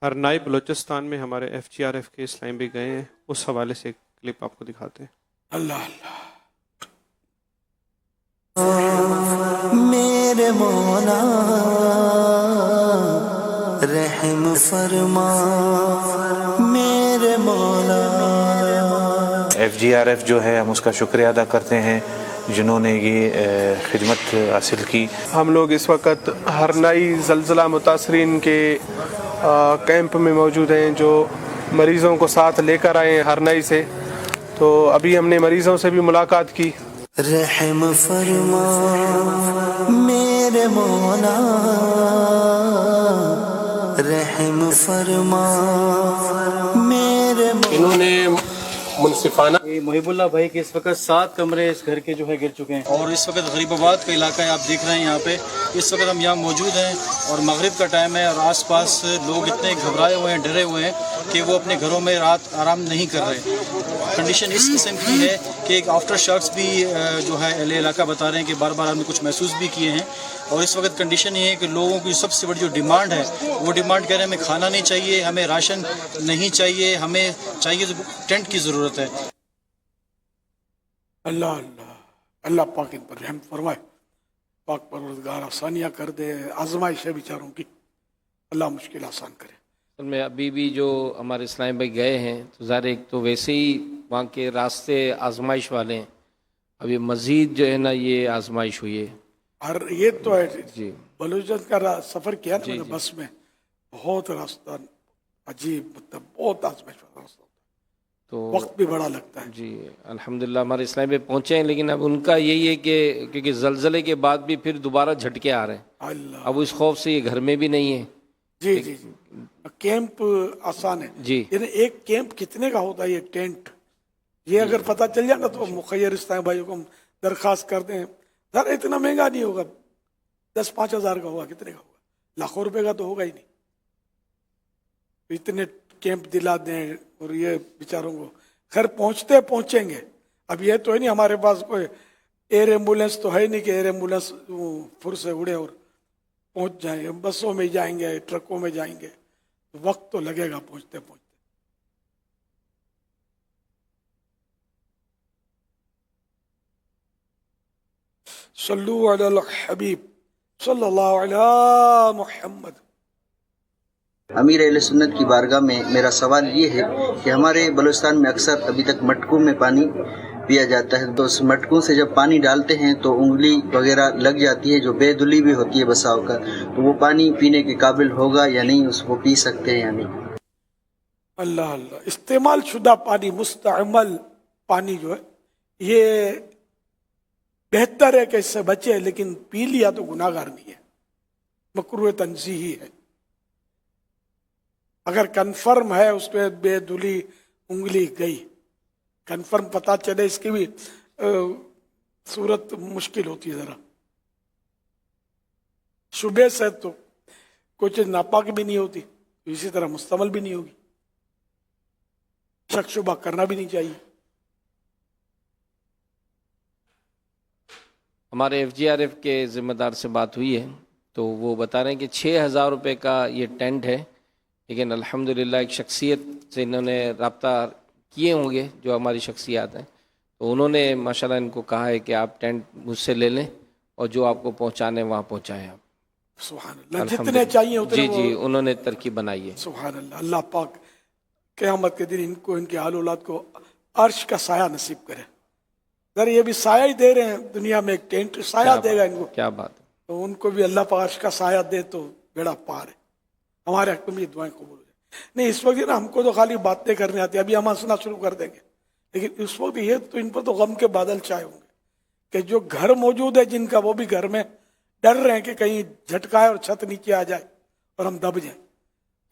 ہرنائی بلوچستان میں ہمارے FGRF کے اسلام بھی گئے ہیں، اس حوالے سے ایک کلپ آپ کو دکھاتے ہیں۔ اللہ میرے مولا رحم فرما میرے مولا۔ FGRF جو ہے ہم اس کا شکریہ ادا کرتے ہیں جنہوں نے یہ خدمت حاصل کی۔ ہم لوگ اس وقت ہرنائی زلزلہ متاثرین کے کیمپ میں موجود ہیں، جو مریضوں کو ساتھ لے کر آئے ہیں ہرنائی سے۔ تو ابھی ہم نے مریضوں سے بھی ملاقات کی۔ رحم فرما میرے مولا رحم فرما میرے مولا۔ انہوں نے منصفانہ محب اللہ بھائی کے اس وقت 7 کمرے اس گھر کے جو ہے گر چکے ہیں، اور اس وقت غریب آباد کا علاقہ ہے، آپ دیکھ رہے ہیں یہاں پہ اس وقت ہم یہاں موجود ہیں اور مغرب کا ٹائم ہے، اور آس پاس لوگ اتنے گھبرائے ہوئے ہیں، ڈرے ہوئے ہیں کہ وہ اپنے گھروں میں رات آرام نہیں کر رہے۔ کنڈیشن اس قسم کی ہے کہ ایک آفٹر شاکس بھی جو ہے اہل علاقہ بتا رہے ہیں کہ بار بار ہم نے کچھ محسوس بھی کیے ہیں، اور اس وقت کنڈیشن یہ ہے کہ لوگوں کی سب سے بڑی جو ڈیمانڈ ہے وہ ڈیمانڈ کہہ رہے ہیں ہمیں کھانا نہیں چاہیے، ہمیں راشن نہیں چاہیے، ہمیں چاہیے تو ٹینٹ کی ضرورت ہے۔ اللہ اللہ اللہ پاک ان پر رحم فرمائے، پاک پروردگار آسانیاں کر دے، آزمائش ہے بیچاروں کی، اللہ مشکل آسان کرے۔ اصل میں ابھی بھی جو ہمارے اسلام بھائی گئے ہیں تو ظاہر ایک تو ویسے ہی وہاں کے راستے آزمائش والے ہیں، ابھی مزید جو ہے نا یہ آزمائش ہوئی ہے۔ اور یہ تو ہے جی بلوچستان کا سفر کیا نا جی میں نے جی۔ بس میں، بہت راستہ عجیب، مطلب بہت آزمائش والا راستہ، تو وقت بھی بڑا لگتا ہے۔ جی الحمدللہ ہمارے اسلام بھائی پہنچے ہیں، لیکن اب ان کا یہی ہے کہ کیونکہ زلزلے کے بعد بھی پھر دوبارہ جھٹکے آ رہے ہیں، اللہ اب اس خوف سے یہ گھر میں بھی نہیں ہے۔ جی جی جی، کیمپ آسان ہے جی یعنی ایک کیمپ کتنے کا ہوتا ہے یہ ٹینٹ، یہ اگر پتہ چل جائے نا تو مخیر اسلام بھائیوں کو ہم درخواست کرتے ہیں، سر اتنا مہنگا نہیں ہوگا، 10-5 ہزار کا ہوگا، کتنے کا ہوگا، لاکھوں روپے کا تو ہوگا ہی نہیں، اتنے کیمپ دلا دیں اور یہ بیچاروں کو خیر پہنچیں گے۔ اب یہ تو ہے نہیں ہمارے پاس کوئی ایئر ایمبولینس تو ہے نہیں کہ ایئر ایمبولینس پھر سے اڑے اور پہنچ جائیں گے، بسوں میں جائیں گے، ٹرکوں میں جائیں گے، وقت تو لگے گا پہنچتے۔ صلو علی الحبیب صلی اللہ علی محمد۔ امیر اہل سنت کی بارگاہ میں میرا سوال یہ ہے کہ ہمارے بلوچستان میں اکثر ابھی تک مٹکوں میں پانی پیا جاتا ہے، تو اس مٹکوں سے جب پانی ڈالتے ہیں تو انگلی وغیرہ لگ جاتی ہے جو بے دلی بھی ہوتی ہے بسا اوقات، تو وہ پانی پینے کے قابل ہوگا یا نہیں، اس کو پی سکتے ہیں یا نہیں؟ اللہ اللہ، استعمال شدہ پانی، مستعمل پانی جو ہے یہ بہتر ہے کہ اس سے بچے، لیکن پی لیا تو گناہ گار نہیں ہے، مکروہ تنزیہی ہے۔ اگر کنفرم ہے اس پہ بے دلی انگلی گئی، کنفرم پتہ چلے، اس کی بھی صورت مشکل ہوتی ہے ذرا، شبہ سے تو کوئی چیز ناپاک بھی نہیں ہوتی، اسی طرح مستعمل بھی نہیں ہوگی، شک شبہ کرنا بھی نہیں چاہیے۔ ہمارے FGRF کے ذمہ دار سے بات ہوئی ہے تو وہ بتا رہے ہیں کہ 6,000 روپے کا یہ ٹینٹ ہے، لیکن الحمدللہ ایک شخصیت سے انہوں نے رابطہ کیے ہوں گے جو ہماری شخصیات ہیں، تو انہوں نے ماشاءاللہ ان کو کہا ہے کہ آپ ٹینٹ مجھ سے لے لیں اور جو آپ کو پہنچانے وہاں پہنچائیں آپ۔ سبحان اللہ، جتنے چاہیے اتنے جی جی انہوں نے ترکیب بنائی ہے۔ سبحان اللہ، اللہ پاک قیامت کے دن ان کو، ان کے آل اولاد کو عرش کا سایہ نصیب کرے۔ ذرا یہ بھی سایہ ہی دے رہے ہیں دنیا میں، ایک ٹینٹ سایہ دے گا ان کو، کیا بات ہے، تو ان کو بھی اللہ پاک عرش کا سایہ دے تو بیڑا پار ہے۔ ہمارے حق میں یہ دعائیں قبول ہو جائیں۔ نہیں اس وقت نا ہم کو تو خالی باتیں کرنے آتی ہیں، ابھی ہم ہنسنا شروع کر دیں گے، لیکن اس وقت یہ تو ان پر تو غم کے بادل چھائے ہوں گے کہ جو گھر موجود ہے جن کا، وہ بھی گھر میں ڈر رہے ہیں کہ کہیں جھٹکائے اور چھت نیچے آ جائے اور ہم دب جائیں۔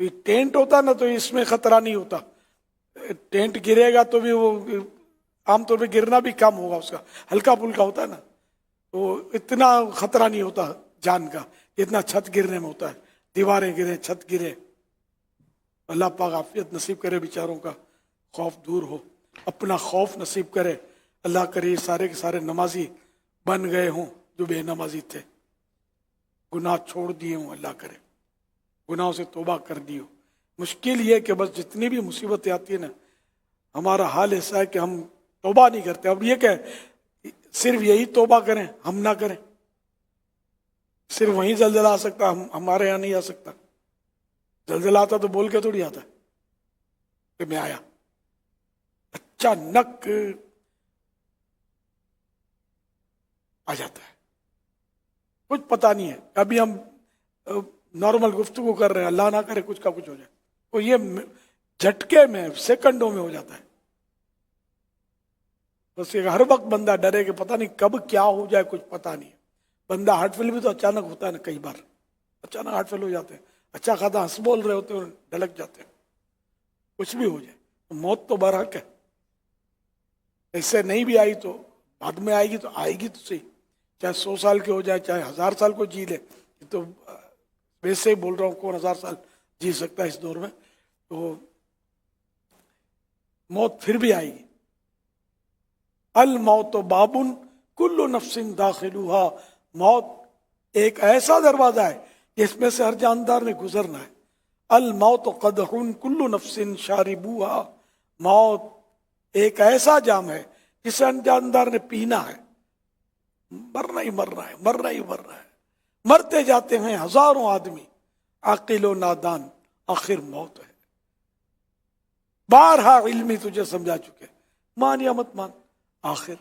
تو یہ ٹینٹ ہوتا نا تو اس میں خطرہ نہیں ہوتا، ٹینٹ گرے گا تو بھی وہ عام طور پہ گرنا بھی کم ہوگا، اس کا ہلکا پھلکا ہوتا ہے نا، تو اتنا خطرہ نہیں ہوتا جان کا جتنا چھت گرنے میں ہوتا ہے، دیواریں گریں، چھت گرے۔ اللہ پاک عافیت نصیب کرے، بیچاروں کا خوف دور ہو، اپنا خوف نصیب کرے۔ اللہ کرے یہ سارے کے سارے نمازی بن گئے ہوں جو بے نمازی تھے، گناہ چھوڑ دیے ہوں، اللہ کرے گناہوں سے توبہ کر دی ہو، مشکل یہ کہ بس جتنی بھی مصیبتیں آتی ہیں نا، ہمارا حال ایسا ہے کہ ہم توبہ نہیں کرتے. اب یہ کہ صرف یہی توبہ کریں، ہم نہ کریں. صرف وہیں زلزلہ آ سکتا، ہمارے یہاں نہیں آ سکتا. زلزلہ آتا تو بول کے تھوڑی آتا ہے کہ میں آیا. اچانک آ جاتا ہے، کچھ پتہ نہیں ہے. ابھی ہم نارمل گفتگو کر رہے ہیں، اللہ نہ کرے کچھ کا کچھ ہو جائے، تو یہ جھٹکے میں سیکنڈوں میں ہو جاتا ہے. بس یہ ہر وقت بندہ ڈرے کہ پتہ نہیں کب کیا ہو جائے، کچھ پتہ نہیں ہے. بندہ ہارٹ فیل بھی تو اچانک ہوتا ہے نا، کئی بار اچانک ہارٹ فیل ہو جاتے ہیں. اچھا خاصا ہنس بول رہے ہوتے ہیں، ڈھلک جاتے ہیں. کچھ بھی ہو جائے، موت تو برحق ہے. ایسے نہیں بھی آئی تو بعد میں آئے گی، تو آئے گی تو صحیح. چاہے 100 سال کے ہو جائے، چاہے 1000 سال کو جی لے. یہ تو ویسے ہی بول رہا ہوں، کون 1000 سال جی سکتا ہے اس دور میں. تو موت پھر بھی آئے گی. الموت باب کل نفس داخلها. موت ایک ایسا دروازہ ہے جس میں سے ہر جاندار نے گزرنا ہے. الموت قدح کل نفس شاربوها. موت ایک ایسا جام ہے جسے ہر جاندار نے پینا ہے. مرنا ہی مرنا ہے، مرنا ہی مرنا ہے. مرتے جاتے ہیں ہزاروں آدمی، عاقل و نادان، آخر موت ہے. بارہا علمی تجھے سمجھا چکے، مان یا مت مان، آخر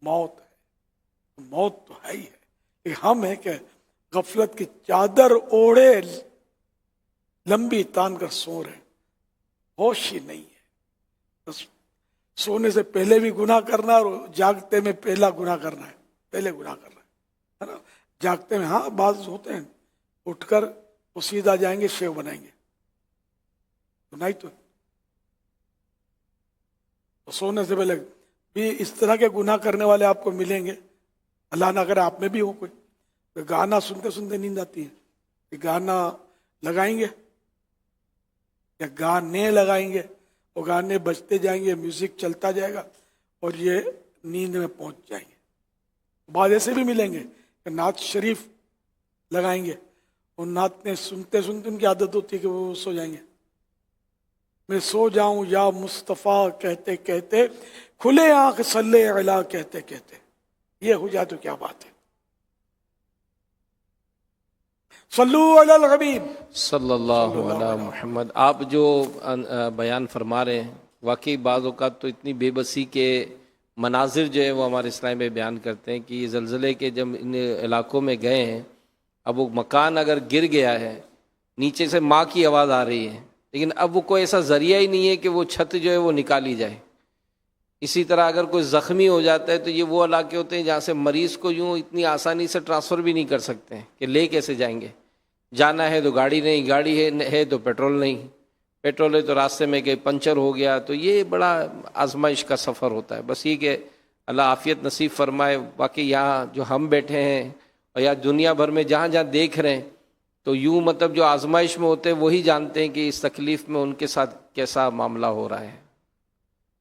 موت ہے. موت تو ہے ہی ہے. کہ ہم ہیں کہ غفلت کی چادر اوڑھے لمبی تان کر سو رہے، ہوش ہی نہیں ہے. بس سونے سے پہلے بھی گناہ کرنا اور جاگتے میں پہلا گناہ کرنا ہے. پہلے گناہ کرنا ہے نا. جاگتے میں ہاں بعض ہوتے ہیں اٹھ کر وہ سیدھا جائیں گے، شیو بنائیں گے، گناہ تو سونے سے پہلے بھی اس طرح کے گناہ کرنے والے آپ کو ملیں گے. اللہ نہ کرے آپ میں بھی ہو کوئی. گانا سنتے سنتے نیند آتی ہے، کہ گانا لگائیں گے یا گانے لگائیں گے، وہ گانے بجتے جائیں گے، میوزک چلتا جائے گا اور یہ نیند میں پہنچ جائیں گے. بعض ایسے بھی ملیں گے کہ نعت شریف لگائیں گے، اور نعت میں سنتے سنتے ان کی عادت ہوتی ہے کہ وہ سو جائیں گے. میں سو جاؤں یا مصطفیٰ کہتے کہتے، کھلے آنکھ صلی علی کہتے کہتے. یہ ہو جائے تو کیا بات ہے. صلو علی الحبیب صلی اللہ علیہ محمد. آپ جو بیان فرما رہے ہیں، واقعی بعض اوقات تو اتنی بے بسی کے مناظر جو ہے وہ ہمارے اسلام میں بیان کرتے ہیں کہ یہ زلزلے کے جب ان علاقوں میں گئے ہیں، اب وہ مکان اگر گر گیا ہے، نیچے سے ماں کی آواز آ رہی ہے، لیکن اب وہ کوئی ایسا ذریعہ ہی نہیں ہے کہ وہ چھت جو ہے وہ نکالی جائے. اسی طرح اگر کوئی زخمی ہو جاتا ہے تو یہ وہ علاقے ہوتے ہیں جہاں سے مریض کو یوں اتنی آسانی سے ٹرانسفر بھی نہیں کر سکتے ہیں کہ لے کیسے جائیں گے. جانا ہے تو گاڑی نہیں، گاڑی ہے تو پیٹرول نہیں، پیٹرول ہے تو راستے میں کہ پنچر ہو گیا. تو یہ بڑا آزمائش کا سفر ہوتا ہے. بس یہ کہ اللہ عافیت نصیب فرمائے. باقی یہاں جو ہم بیٹھے ہیں اور یا دنیا بھر میں جہاں جہاں دیکھ رہے ہیں، تو یوں مطلب جو آزمائش میں ہوتے ہیں وہی جانتے ہیں کہ اس تکلیف میں ان کے ساتھ کیسا معاملہ ہو رہا ہے.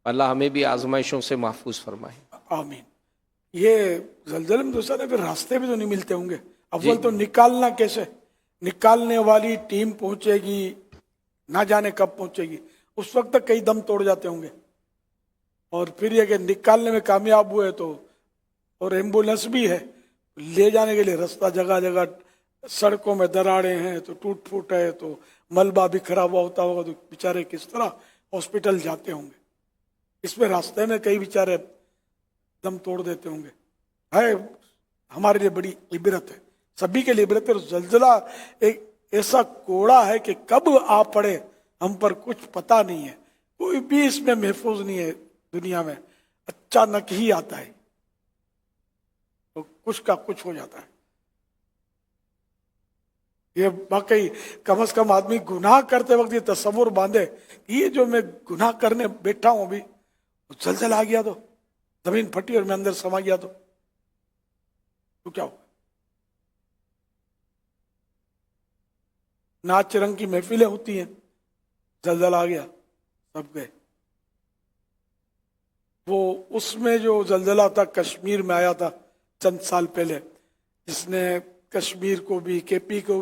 اللہ ہمیں بھی آزمائشوں سے محفوظ فرمائے. آمین. یہ زلزلے میں دوسرا پھر راستے بھی تو نہیں ملتے ہوں گے. اول تو نکالنا کیسے؟ نکالنے والی ٹیم پہنچے گی، نہ جانے کب پہنچے گی، اس وقت تک کئی دم توڑ جاتے ہوں گے. اور پھر یہ کہ نکالنے میں کامیاب ہوئے تو، اور ایمبولینس بھی ہے لے جانے کے لیے، رستہ جگہ جگہ سڑکوں میں دراڑیں ہیں تو ٹوٹ پھوٹ ہے، تو ملبہ بکھرا ہوا ہوتا ہوگا، تو بیچارے کس طرح ہاسپٹل جاتے ہوں گے. اس میں راستے میں کئی بیچارے دم توڑ دیتے ہوں گے. ہے ہمارے لیے بڑی عبرت ہے، سبھی کے لیے عبرت ہے. زلزلہ ایک ایسا کوڑا ہے کہ کب آ پڑے ہم پر کچھ پتہ نہیں ہے. کوئی بھی اس میں محفوظ نہیں ہے دنیا میں. اچانک ہی آتا ہے تو کچھ کا کچھ ہو جاتا ہے. یہ واقعی کم از کم آدمی گناہ کرتے وقت یہ تصور باندھے کہ یہ جو میں گناہ کرنے بیٹھا ہوں ابھی، زلزلہ آ گیا تو زمین پھٹی اور میں اندر سما گیا تو کیا ہو. ناچ رنگ کی محفلیں ہوتی ہیں، زلزلہ آ گیا سب گئے. وہ اس میں جو زلزلہ تھا کشمیر میں آیا تھا چند سال پہلے، جس نے کشمیر کو بھی، کے پی کو